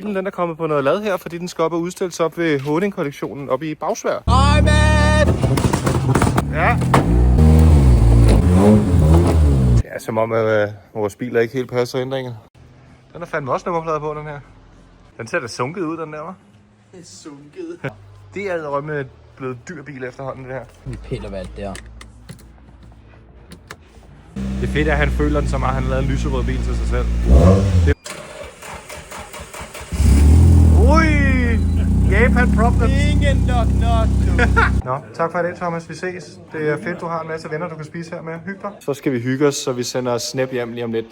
Bilen den er kommet på noget lad her, fordi den skal op og udstilles op ved Håning-kollektionen oppe i Bagsværd. Hej, man! Ja. Det er som om, at vores biler ikke helt passer ændringen. Den er fandme også nummerplader på, den her. Den ser da sunket ud, den der, hva'? Det er sunket. Det er rømme blevet dyr bil efterhånden, det her. Vi piller hvad det der. Det er fedt, at han føler den så meget, at han har lavet en lyserød bil til sig selv. Ui! Japan problem. Ingen nok. Nå, tak for det, Thomas. Vi ses. Det er fedt, du har en masse venner, du kan spise her med. Hygge dig. Så skal vi hygge os, så vi sender snap hjem lige om lidt.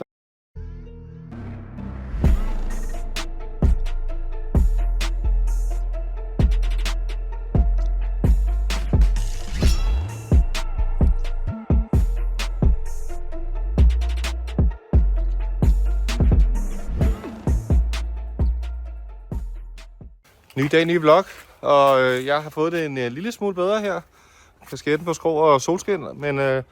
Ny dag, ny vlog, og jeg har fået det en lille smule bedre her. Kasketten på skrå og solskin, men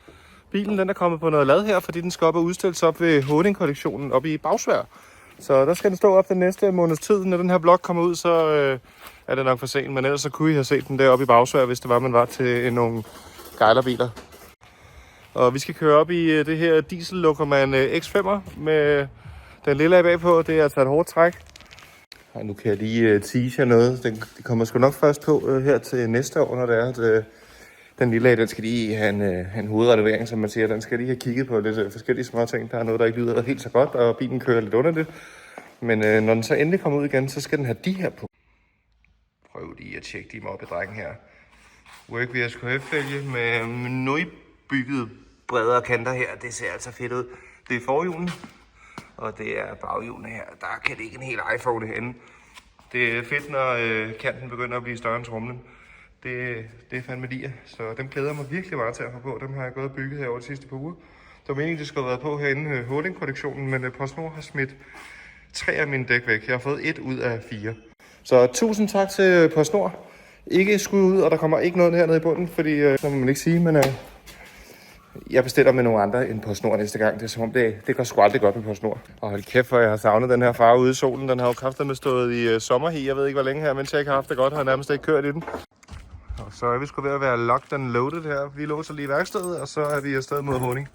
bilen den er kommet på noget lad her, fordi den skal op og udstilles op ved Håning-kollektionen oppe i Bagsværd. Så der skal den stå op den næste måneds tid. Når den her vlog kommer ud, så er det nok for sent, men ellers så kunne I have set den deroppe i Bagsværd, hvis det var, man var til nogle gejlerbiler. Og vi skal køre op i det her diesel Locoman X5'er med den lille af bagpå. Det er altså et hårdt træk. Og nu kan jeg lige tease jer noget. Det kommer sgu nok først på her til næste år, når det er, at den lille af, den skal lige have en hovedrenovering, som man siger. Den skal lige have kigget på lidt forskellige små ting. Der er noget, der ikke lyder helt så godt, og bilen kører lidt underligt. Men når den så endelig kommer ud igen, så skal den have de her på. Prøv lige at tjekke de moppe drengen her. Work VSKF-fælge med nøjbygget bredere kanter her. Det ser altså fedt ud. Det er forhjulene. Og det er baghjulene her. Der kan det ikke en hel iPhone henne. Det er fedt, når kanten begynder at blive større end tromlen. Det er fandme lige. Så dem glæder jeg mig virkelig meget til at få på. Dem har jeg gået og bygget her over de sidste par uger. Det var meningen, de skulle have været på herinde Håning-kollektionen, men PostNord har smidt 3 af mine dæk væk. Jeg har fået 1 ud af 4. Så tusind tak til PostNord. Ikke skud ud, og der kommer ikke noget hernede i bunden, fordi det må man ikke sige, men jeg bestiller med nogle andre end PostNord næste gang. Det er som om, det går sgu aldrig godt med PostNord. Og hold kæft, for jeg har savnet den her farve ude i solen. Den har jo kraftedeme stået i sommerhi. Jeg ved ikke, hvor længe her, mens jeg ikke har haft det godt. Har jeg nærmest ikke kørt i den. Og så er vi sgu ved at være locked and loaded her. Vi låser lige værkstedet, og så er vi afsted mod Håning.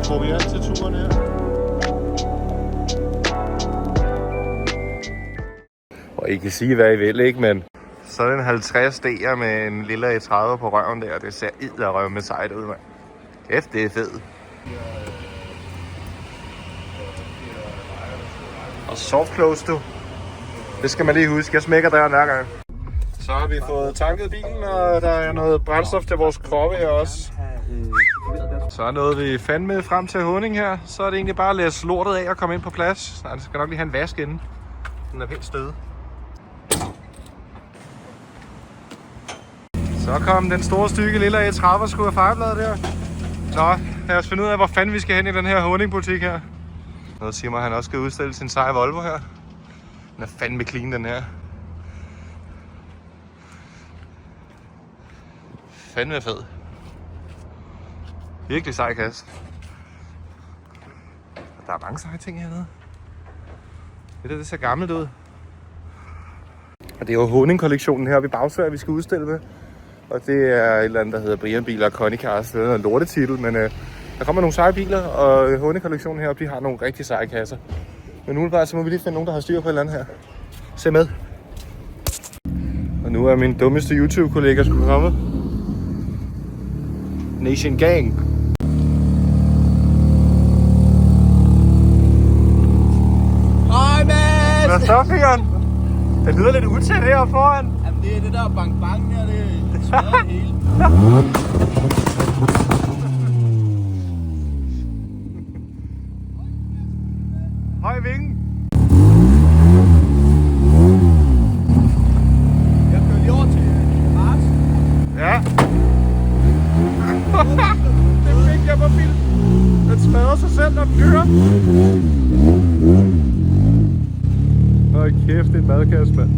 Proviant til turen her. Og I kan sige, hvad I vil, ikke? Men sådan en 50 D'er med en lille E30 på røven der, det ser edderrøv med sejt ud, mand. Kæft, det er fedt. Og soft close, du. Det skal man lige huske. Jeg smækker døren hver gang. Så har vi fået tanket bilen, og der er noget brændstof til vores kroppe her også. Så nåede vi fandme frem til Håning her. Så er det egentlig bare at læse lortet af og komme ind på plads. Nej, det skal nok lige have en vask inden. Den er helt støde. Så kom den store stykke lille E30 sgu af fejrebladet der. Nå, lad os finde ud af, hvor fanden vi skal hen i den her Håning-butik her. Noget siger mig, at han også skal udstille sin seje Volvo her. Den er fandme clean, den her. Fandme fed. Virkelig sej kasse. Der er mange seje ting hernede. Det ser gammelt ud. Og det er jo Håning-kollektionen her ved Bagsværd, vi skal udstille ved. Og det er et eller andet, der hedder Brian Biler og Conny Cars. Det er en lortetitel, men der kommer nogle seje biler, og Håning-kollektionen heroppe, de har nogle rigtig seje kasser. Men umiddelbart så må vi lige finde nogen, der har styr på et eller andet her. Se med. Og nu er min dummeste YouTube-kollega skulle komme. Nation Gang. Hvad så, Fingeren? Det lyder lidt utæt heroppe foran. Jamen det er det der bang der, det smadrer det hele. Høj vingen. Jeg kører lige den kører! Hold kæft, det er en madkasse, mand.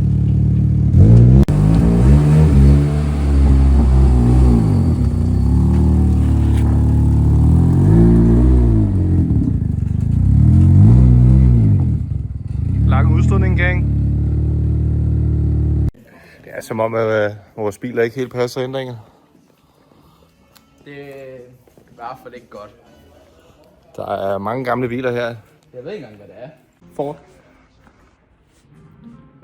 Lang udstødning, gang. Det er som om, at vores biler ikke helt passer ændringer. Det er i hvert fald ikke godt. Der er mange gamle biler her. Jeg ved ikke engang, hvad det er. Ford.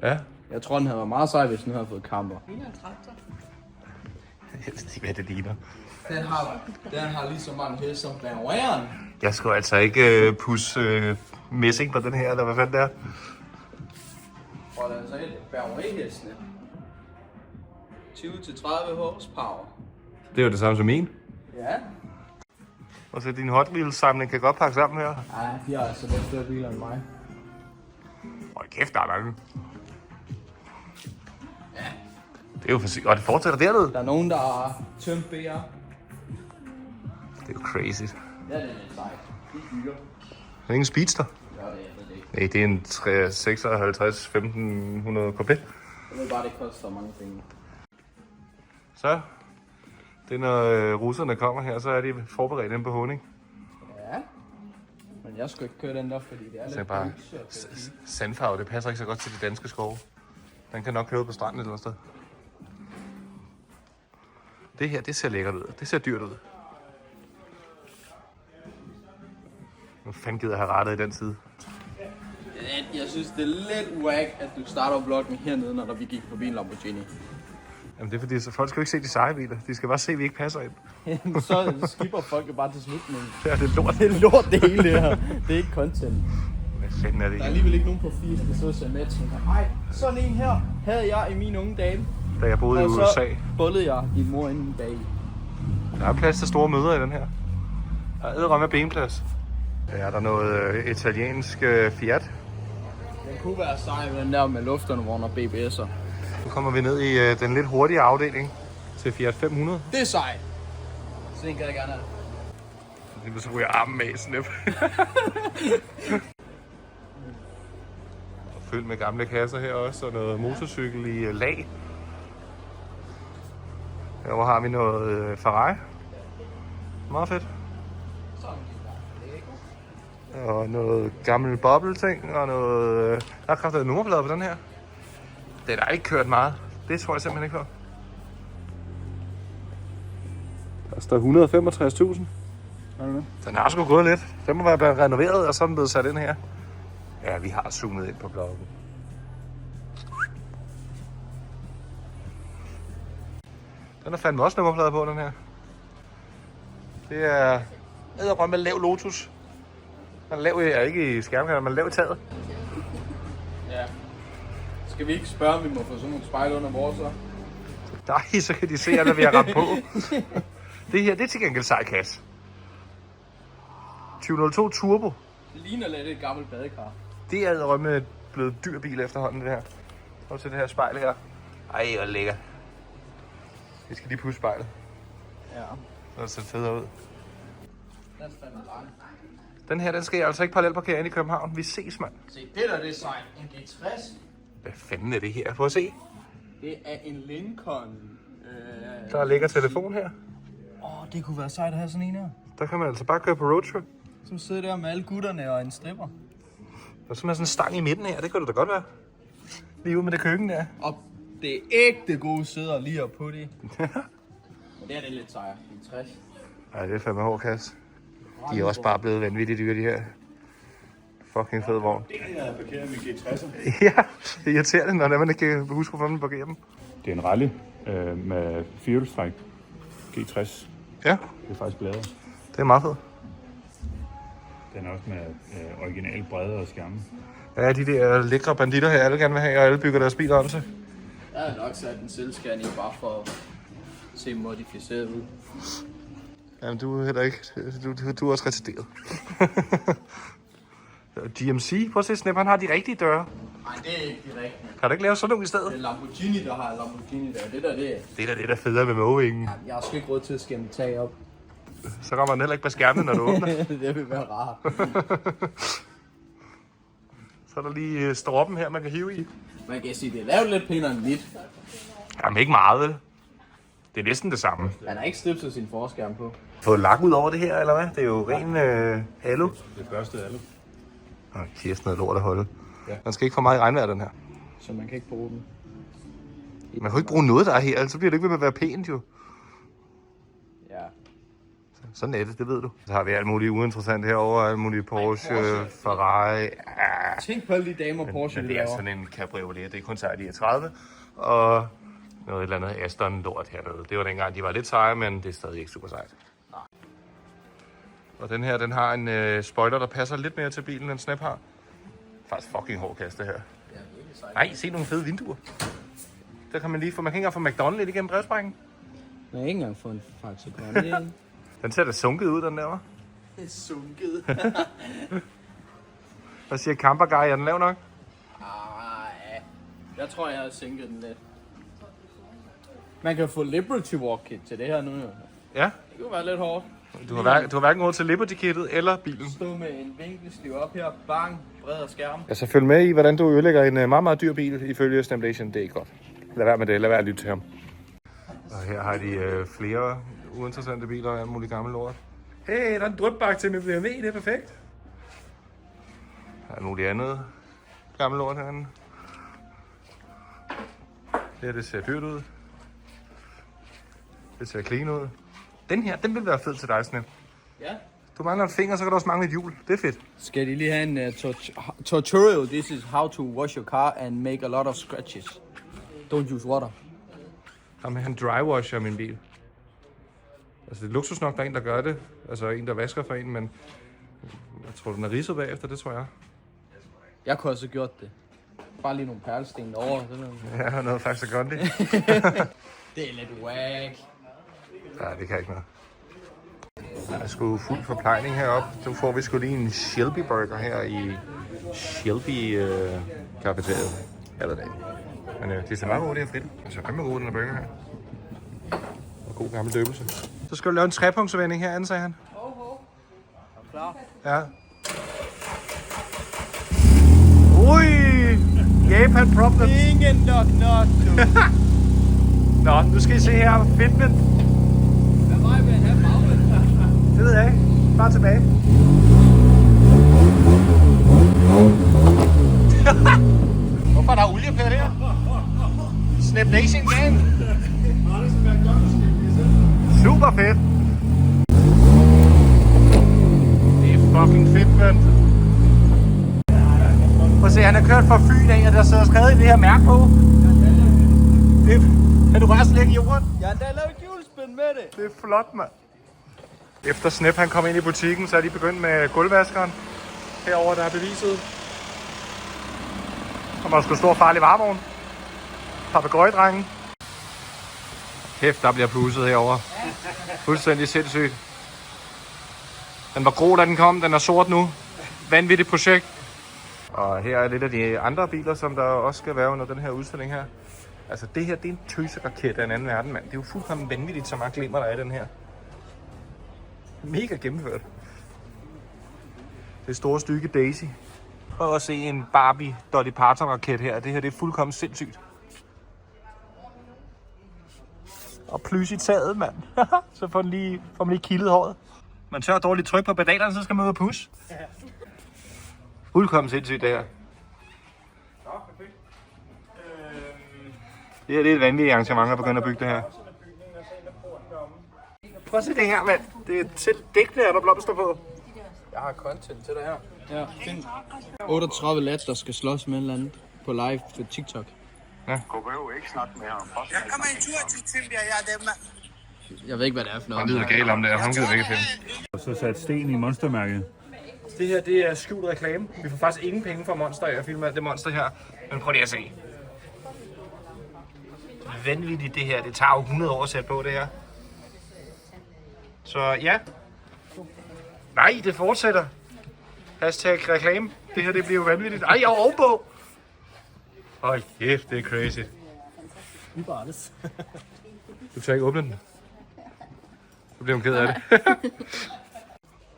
Ja. Jeg tror, den havde været meget sej, hvis den havde fået kamper. Jeg ved ikke, hvad det ligner. Den har lige så mange heste som Bavarian. Jeg skulle altså ikke pusse messing på den her, eller hvad fanden det er. Og der er så et Bavarian-hestene. 20-30 horsepower. Det er jo det samme som min. Ja. Og så din Hot Wheels samling kan godt pakke sammen her. Ej, de har altså lidt større biler end mig. Hold kæft, der er mange. Det er jo for sygt. Og det fortsætter dernede. Der er nogen, der har tømt BR. Det er jo crazy. Ja, det er lidt sejt. De er dyre. Det er ingen Speedster. Ja, det er det ikke. Nej, det er en 356 1500 kopé. Jeg ved bare, det koster mange penge. Så, det er når russerne kommer her, så er de forberedt inde på Håning. Ja. Men jeg skulle ikke køre den der, fordi det er Så er lidt bare lyse. sandfarve, det passer ikke så godt til de danske skove. Den kan nok køre ud på stranden et eller andet sted. Det her, det ser lækkert ud. Det ser dyrt ud. Nu fanden gider jeg have rettet i den side. Jeg synes, det er lidt wack, at du starter vloggen hernede, når vi gik forbi en Lamborghini. Jamen det er fordi, så folk skal jo ikke se de seje biler. De skal bare se, at vi ikke passer ind. Så skipper folk jo bare til slutningen. Ja, det er lort. Det er lort det hele her. Det er ikke content. Hvad fanden er det Der er her? alligevel ikke nogen profil, der kan sidde og se med og tænke, ej, sådan en her havde jeg i mine unge dage. Da jeg boede i Og så USA. bullede jeg din mor inden bag. Der er plads til store møder i den her. Der er edderrømme af benplads. Ja, der er noget italiensk Fiat. Den kunne være sej med den der med luftundervogn og BBS'er. Nu kommer vi ned i den lidt hurtige afdeling til Fiat 500. Det er sejt. Så den kan jeg gerne have. Lige så ryger armen med i snip. Og fyldt med gamle kasser her også, og noget motorcykel i lag. Herovre har vi noget Ferrari. Meget fedt. Og noget gammel boble-ting, og noget... Der er kraftigt nummerplade på den her. Den er ikke kørt meget. Det tror jeg simpelthen ikke på. Der står 165.000. Den har sgu gået lidt. Den må være blevet renoveret, og så er den blevet sat ind her. Ja, vi har zoomet ind på bloggen. Den er fandme også nummerplade på, den her. Det er edderrømme med lav Lotus. Den er lav ikke i skærmkanten, men lav i taget. Ja. Skal vi ikke spørge, om vi må få sådan nogle spejl under vores så? Nej, så kan de se, at vi har ramt på. Det her, det er til gengæld sej kasse. 2002 Turbo. Det ligner lidt et gammelt badekar. Det er edderrømme blevet dyr bil efterhånden, det her. Og til det her spejl her. Ej, hvor lækkert. Vi skal lige pusse spejlet. Ja. Så ser det federe ud. Den er fandme lang. Den her, den skal jeg altså ikke parallelparkere ind i København. Vi ses, mand. Se, det der, det er sejt. En G60. Hvad fanden er det her? Prøv at se. Det er en Lincoln. Der ligger telefon her. Det kunne være sejt at have sådan en her. Der kan man altså bare køre på roadtrip. Som sidder der med alle gutterne og en stripper. Og så er sådan en stang i midten her. Det kunne det da godt være. Lige ude med det køkken der. Og det er ægte gode sæder lige op på det. Men det er det lidt sejt. En 60. Ej, det er fandme hård kasse. De er også bare blevet vanvittigt dyre, de her. Fucking fed vogn. Det er parkeret med G60'er. Ja, det er irriterende, når man ikke kan huske, hvor man parkerer dem. Det er en rally med firehjulstræk. G60. Ja, Det er faktisk bladret. det er meget fedt. Den er også med originale bredde og skærme. Ja, de der lækre banditter her, alle gerne vil have, og alle bygger deres biler om til. Jeg har nok sat en selvscanning bare for at se modificeret ud. Jamen, du er heller ikke... Du er også retarderet. GMC, prøv at se, Snip, han har de rigtige døre. Nej, det er ikke de rigtige. Kan du ikke lave sådan nogle i Det stedet? er Lamborghini, der har Lamborghini der. Det der, det er... Det er da det, der federe med Movingen. Jeg har sgu ikke råd til at skæmme tag op. Så rammer den heller ikke på skærmen, når du åbner. Det vil være rart. Så er der lige stroppen her, man kan hive i. Man kan sige, det er lavet lidt pænere end mit. Jamen ikke meget, vel? Det er næsten det samme. Han har ikke stiftet sin forskærm på. Fået lak ud over det her, eller hvad? Det er jo ren alu. Det første alu. Kæft noget lort at holde. Ja. Man skal ikke få meget i regnvejr, den her. Så man kan ikke bruge den. Man kan ikke bruge noget, der er her, ellers så bliver det ikke ved med at være pænt, jo. Ja. Sådan er det, det ved du. Så har vi alt muligt uinteressant herovre, alt muligt Porsche, Ferrari. Tænk på alle de damer Porsche, Men det er sådan en Cabriolet, det er kun sejt 39. Og noget et eller andet Aston lort hernede. Det var dengang, de var lidt seje, men det er stadig ikke super sejt. Nej. Og den her, den har en spoiler, der passer lidt mere til bilen, end Snap har. Faktisk fucking hård kasse, det her. Nej, se nogle fede vinduer. Der kan man lige få, man kan ikke engang få McDonald's lidt igennem brevsprækken. Jeg har ikke engang fået en Faxe Kondi. Den ser da sunket ud, den der, hva'? Det er sunket. Hvad siger Camperguy? Er den lav nok? Jeg tror, jeg har sænket den lidt. Man kan få Liberty Walk Kit til det her nu, jo. Ja. Det kunne være lidt hårdt. Du har hverken råd til Liberty-kittet eller bilen. Stå med en vinkelsliv op her, bang, bredere skærm. Altså følg med i, hvordan du ødelægger en meget, meget dyr bil ifølge Stemplation. Det er ikke godt. Lad være med det. Lad være at lytte til ham. Og her har de flere uinteressante biler og alt muligt gammel lort. Hey, der er en drøbbakke til med BMW. Det er perfekt. Der er muligt andet gammel lort herinde. Det ser dyrt ud. Det ser clean ud. Den her, den vil være fed til dig, Snap. Ja. Du mangler en finger, så kan du også mangle et hjul. Det er fedt. Skal de lige have en tutorial? This is how to wash your car and make a lot of scratches. Don't use water. Jamen, han drywasher min bil. Altså, det er luksus nok, der er en, der gør det. Altså, en, der vasker for en, men jeg tror, den er ridset bagefter, det tror jeg. Jeg kunne også have gjort det. Bare lige nogle perlesten over. Ja, noget faktisk så godt det. Det er lidt whack. Ja, det kan ikke noget. Der er sgu fuld forplejning heroppe. Så får vi sgu lige en Shelby burger her i Shelby cafeteriet. Eller det. Men det er meget gode, det her frit. Altså, fandme gode, den her burger her. Og god gammel døbelse. Så skal du lave en trepunktsvending her, sagde han. Klar. Ja. Ui! Japan problem. Ingen nok. Nå, nu skal I se her. Fitment. Hvad vej vil jeg have bagvendt? Det ved jeg ikke. Bare tilbage. Hvorfor er der olie på det her? Snap Nation Gang. Super fedt. Det er fucking fedt, mand. Prøv at se, han har kørt fra Fyn af, og der sidder skrevet i det her mærke på. Kan du røre slet i jorden? Jeg har endda lavet hjulspænd med det. Det er flot, mand. Efter Snap han kom ind i butikken, så er de begyndt med gulvvaskeren. Herover der er beviset. Der må sgu stor farlig varevogn. Papagøjedrengen. Kæft, der bliver plusset herover. Fuldstændig sindssygt. Den var grå, da den kom. Den er sort nu. Vanvittigt projekt. Og her er lidt af de andre biler, som der også skal være under den her udstilling her. Altså det her, det er en tøseraket af en anden verden, mand. Det er jo fuldkommen vanvittigt, så meget glimmer der er i den her. Mega gennemført. Det store stykke Daisy. Prøv at se en Barbie Dolly Parton raket her. Det her, det er fuldkommen sindssygt. Og plys i taget, mand. Så får man lige kildet håret. Man tør dårligt tryk på pedalerne, så skal man ud og pusse. Fuldkommen sindssygt, det her. Det her det er et vanvittigt arrangement at begynde at bygge det her. Prøv at se det her, mand. Det er til dækkene, der blomster på. Jeg har content til dig her. Ja, find 38 lads, der skal slås med en eller anden på live på TikTok. Ja. Jeg kommer en tur til Tingbjerg, jeg er dem, mand. Jeg ved ikke, hvad det er for noget. Han lyder galt om det, og han gider ikke film. Og så sat sten i monstermærket. Det her, det er skjult reklame. Vi får faktisk ingen penge fra Monster af at filme det monster her. Men prøv lige at se. Vanvittigt det her. Det tager jo 100 år at sætte på det her. Så ja. Nej, det fortsætter. Hashtag reklame. Det her, det bliver jo vanvittigt. Ej, jeg er ovenpå. Hold kæft, det er crazy. Du tager ikke åbne den. Så bliver hun ked af det.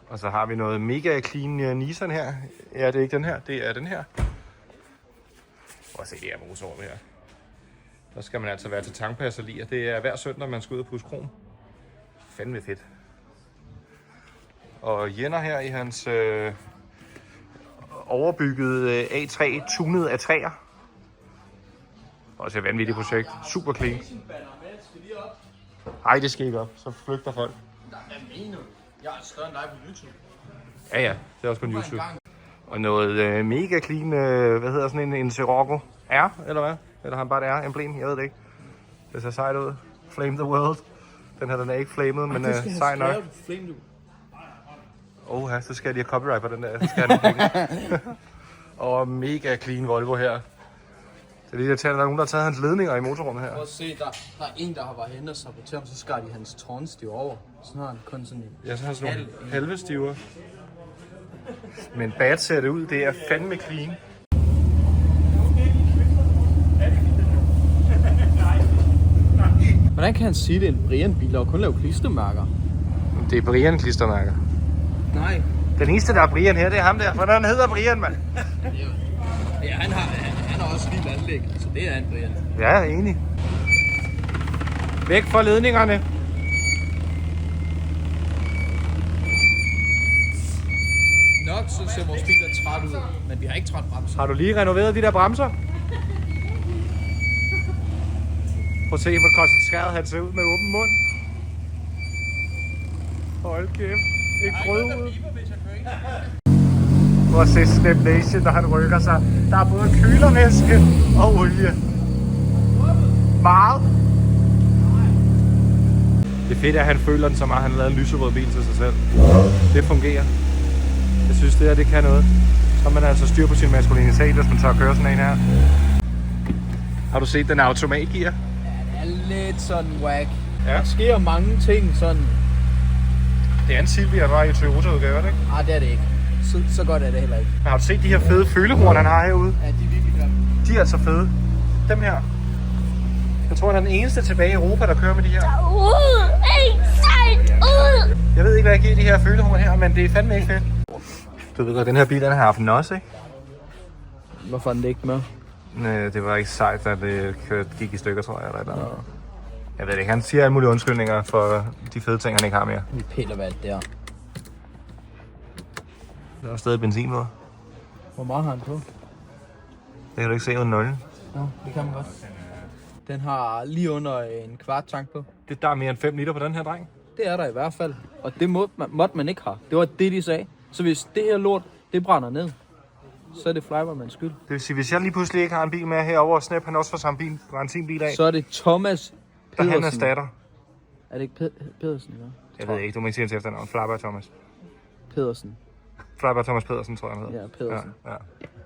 Og så har vi noget mega clean Nissan her. Ja, det er ikke den her, det er den her. Prøv at se det her motorrum her. Der skal man altså være til tankpas og lige. Det er hver søndag, man skal ud og pusse krom. Fandme fedt. Og Jenner her i hans overbyggede A3 tunet af træer. Også et vanvittigt projekt. Super clean. Ej, det skal ikke op. Så flygter folk. Hvad mener du? Jeg er større end dig på YouTube. Ja, ja. Det er også på YouTube. Og noget mega clean, hvad hedder sådan en Sirocco R, eller hvad? Eller har han bare et R-emblem? Jeg ved det ikke. Det ser sejt ud. Flame the world. Den her, den er ikke flamet, men sej nok. Ja, så skal jeg lige have copyright på den der. Så skal jeg og mega clean Volvo her. Det er lige at der er nogen, der har taget hans ledninger i motorrummet her. Prøv at se, der er en, der har været hen og saboteret ham, så skar de hans tårnstiv over. Sådan har han kun sådan en... Ja, så har han sådan nogle halve stiver. Men bad ser det ud, det er fandme clean. Hvordan kan han sige, det er en Brian-bil og kun lave klistermærker? Det er Brian klistermærker. Nej. Den eneste, der er Brian her, det er ham der. Hvordan hedder Brian, mand? Ja, han har også et lille anlæg, så det er en Brian. Ja, jeg er enig. Væk fra ledningerne. Nok så ser vores bil træt ud, men vi har ikke træt bremser. Har du lige renoveret de der bremser? Prøv at se, hvor koncentreret han ser ud med åben mund. Hold kæft. Ikke grød. Prøv at se Snap Nation, når han rykker sig. Der er både kølervæske og olie. Meget. Det fedt er, at han føler den så meget, at han har lavet en lyserød bil til sig selv. Det fungerer. Jeg synes, det her, det kan noget. Så har man altså styr på sin maskulinitet, hvis man tør at køre sådan en her. Har du set den automatgear? Ja, det er lidt sådan whack. Ja. Der sker mange ting sådan. Det er en Silvia, der var i Toyota-udgave, ikke? Nej, det er det ikke. Så godt er det heller ikke. Men har du set de her fede følehorn, han har herude? Ja, de er virkelig grimme. De er altså fede. Dem her. Jeg tror, han er den eneste tilbage i Europa, der kører med de her. Jeg ved ikke, hvad jeg giver de her følehorn her, men det er fandme ikke fedt. Du ved godt, den her bil, den har haft NOS, ikke? Hvorfor er den ikke med? Det var ikke sejt, at det gik i stykker, tror jeg, eller et eller andet. Jeg ved det ikke. Han siger alle mulige undskyldninger for de fede ting, han ikke har mere. Vi piller hvad det er. Der er stadig benzin på. Hvor meget har han på? Det kan du ikke se uden 0. Ja, det kan man godt. Den har lige under en kvart tank på. Der er mere end 5 liter på den her, dreng. Det er der i hvert fald. Og det måtte man ikke have. Det var det, de sagde. Så hvis det her lort, det brænder ned, så er det Flybermans skyld. Det vil sige, hvis jeg lige pludselig ikke har en bil med herover og Snap, han også får samme bil, benzinbil af. Så er det Thomas Pedersen. Der han erstatter. Er det ikke Pedersen, eller? Jeg ved ikke, du må ikke sige hans efternavn. Flyber Thomas. Pedersen. Flyber Thomas Pedersen, tror jeg, han hedder. Ja, Pedersen. Ja, ja.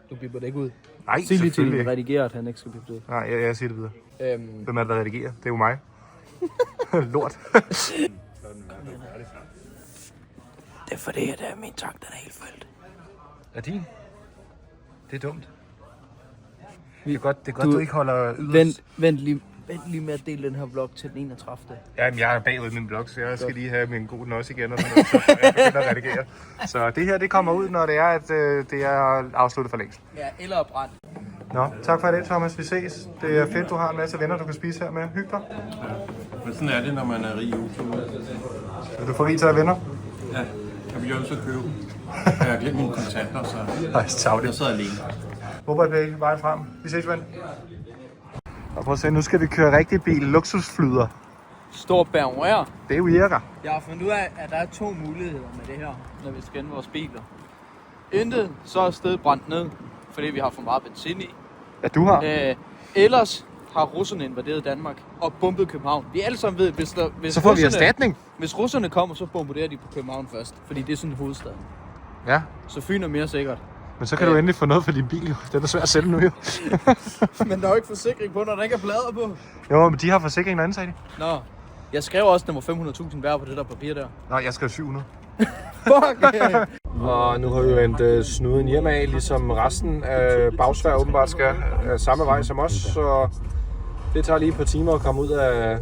Du bipper det ikke ud. Nej, sig lige selvfølgelig til redigere, at han ikke skal bippe det ud. Nej, jeg siger det videre. Hvem er det, der redigerer? Det er jo mig. Lort. Det er fordi, at min tank, den er helt fyldt. Er din? Det er dumt. Det er godt, du ikke holder yderst. Vent lige med at dele den her vlog til den 31. Jamen, jeg er bagud i min blog, så jeg skal lige have min gode nos igen, og sådan noget, så jeg begynder at redigere. Så det her, det kommer ud, når det er, at det er afsluttet for længst. Ja, eller brændt. Nå, tak for det, Thomas. Vi ses. Det er fedt, du har en masse venner, du kan spise her med. Hyg dig. Ja, men sådan er det, når man er rig i YouTuber. Vil du få rig til at venner? Ja, jeg vil jo også købe. Jeg har glemt mine kontanter, så jeg sidder alene. Mobile vejen frem. Vi ses, ven. Og prøv at se, nu skal vi køre rigtig bil. Luksusflyder. Stor bærmrør. Det virker. Jeg har fundet ud af, at der er 2 muligheder med det her, når vi skal vores biler. Intet, så er stedet brændt ned, fordi vi har for meget benzin i. Ja, du har. Ellers har russerne invaderet Danmark og bombet København. Vi alle sammen ved, hvis så får vi erstatning. Hvis russerne kommer, så bombarderer de på København først, fordi det er sådan hovedstaden. Ja. Så Fyn er mere sikkert. Men så kan du endelig få noget for din bil, jo. Den er svært at sælge nu, jo. Men der er jo ikke forsikring på, når der ikke er plader på. Jo, men de har forsikring en anden, sagde de. Nå, jeg skrev også, at der var 500.000 værd på det der papir der. Nå, jeg skrev 700. Fuck! Og nu har vi jo endt snuden hjem af, ligesom resten af Bagsværd åbenbart skal samme vej som os. Så det tager lige et par timer at komme ud af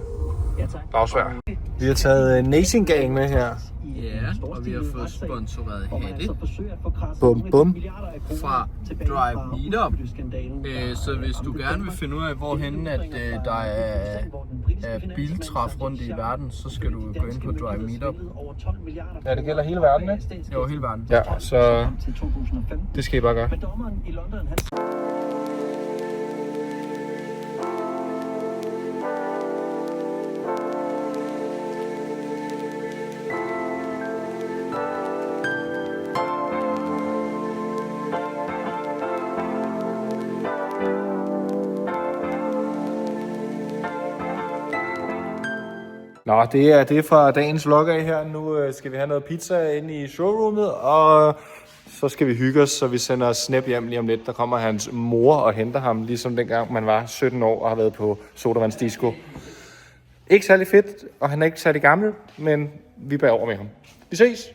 Bagsværd. Vi har taget Nating-gang med her. Ja, og vi har fået sponsoreret hatte Bum bum. fra Drive Meetup. Så hvis du gerne vil finde ud af, hvorhen at der er biltræf rundt i verden, så skal du gå ind på Drive Meetup. Ja, det gælder hele verden, ikke? Jo, hele verden. Ja, så det skal I bare gøre. Nå, det er fra dagens vlog af her. Nu skal vi have noget pizza inde i showroomet, og så skal vi hygge os, så vi sender Snap hjem lige om lidt. Der kommer hans mor og henter ham, ligesom dengang man var 17 år og har været på sodavandsdisco. Ikke særlig fedt, og han er ikke særlig gammel, men vi bærer over med ham. Vi ses!